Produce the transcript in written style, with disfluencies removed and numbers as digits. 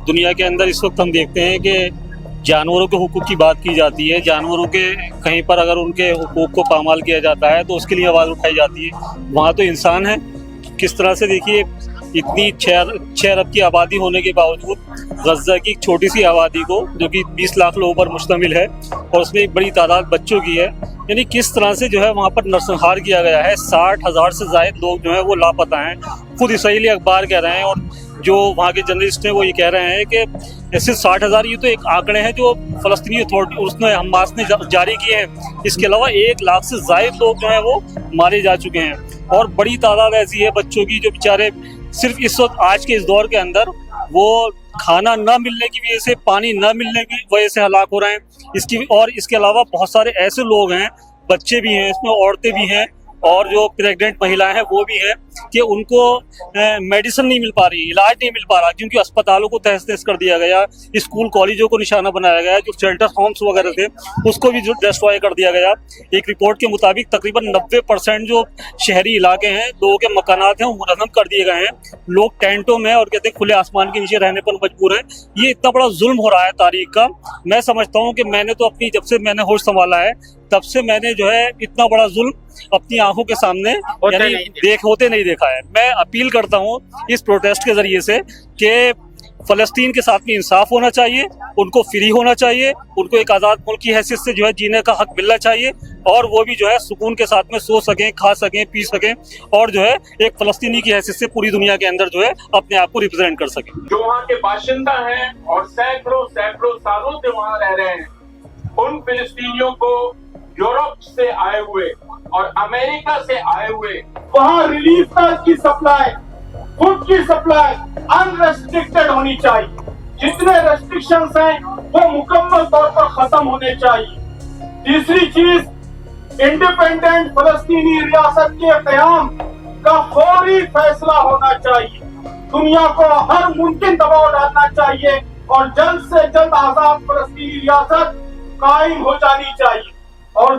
दुनिया के अंदर इस वक्त हम देखते हैं कि जानवरों के हुकूक की बात की जाती है। जानवरों के कहीं पर अगर उनके हुकूक को पामाल किया जाता है तो उसके लिए आवाज़ उठाई जाती है। वहाँ तो इंसान है। किस तरह से देखिए, इतनी 6 अरब की आबादी होने के बावजूद गज़ा की छोटी सी आबादी को, जो कि 20 लाख लोगों पर मुश्तमिल है और उसमें एक बड़ी तादाद बच्चों की है, यानी किस तरह से जो है वहाँ पर नरसंहार किया गया है। 60,000 से ज़ायद लोग जो है वो लापता हैं। खुद इसराइली अखबार कह रहे हैं और जो वहाँ के जर्नलिस्ट हैं वो ये कह रहे हैं कि सिर्फ 60,000 ये तो एक आंकड़े हैं जो फ़लस्तीनी अथॉरिटी उसने हमास ने जारी किए हैं। इसके अलावा 1 लाख से ज़ायद लोग जो हैं वो मारे जा चुके हैं और बड़ी तादाद ऐसी है बच्चों की जो बेचारे सिर्फ इस वक्त आज के इस दौर के अंदर वो खाना न मिलने की वजह से, पानी न मिलने की वजह से हलाक हो रहे हैं। इसके अलावा बहुत सारे ऐसे लोग हैं, बच्चे भी हैं, इसमें औरतें भी हैं और जो प्रेग्नेंट महिलाएं हैं वो भी हैं कि उनको मेडिसिन नहीं मिल पा रही, इलाज नहीं मिल पा रहा, क्योंकि अस्पतालों को तहस नहस कर दिया गया, स्कूल कॉलेजों को निशाना बनाया गया, जो शेल्टर होम्स वगैरह थे उसको भी जो डिस्ट्रॉय कर दिया गया। एक रिपोर्ट के मुताबिक तकरीबन 90% जो शहरी इलाके हैं, लोगों के मकानात हैं, वो मुनहदम कर दिए गए हैं। लोग टेंटों में और कहते हैं खुले आसमान के नीचे रहने पर मजबूर हैं। ये इतना बड़ा जुल्म हो रहा है तारीख का। मैं समझता हूँ कि मैंने तो अपनी, जब से मैंने होश संभाला है तब से मैंने जो है इतना बड़ा जुल्म अपनी आंखों के सामने होते नहीं देखा है। मैं अपील करता हूँ इस प्रोटेस्ट के जरिए से कि फलस्तीन के साथ में इंसाफ होना चाहिए, उनको फ्री होना चाहिए, उनको एक आज़ाद मुल्क की हैसियत से जो है जीने का हक मिलना चाहिए और वो भी जो है सुकून के साथ में सो सकें, खा सकें, पी सकें और जो है एक फलस्तीनी की हैसियत से पूरी दुनिया के अंदर जो है अपने आप को रिप्रेजेंट कर सकें। जो वहाँ के बाशिंदा हैं और सैकड़ों सालों से वहाँ रह रहे हैं, उन फिलिस्तीनियों को यूरोप से आए हुए और अमेरिका से आए हुए वहाँ रिलीफ की सप्लाई, फूड की सप्लाई अनरेस्ट्रिक्टेड होनी चाहिए। जितने रेस्ट्रिक्शंस हैं वो मुकम्मल तौर पर खत्म होने चाहिए। तीसरी चीज, इंडिपेंडेंट फलस्तीनी रियासत के क़याम का फौरी फैसला होना चाहिए। दुनिया को हर मुमकिन दबाव डालना चाहिए और जल्द से जल्द आजाद फलस्तीनी रियासत कायम हो जानी चाहिए। और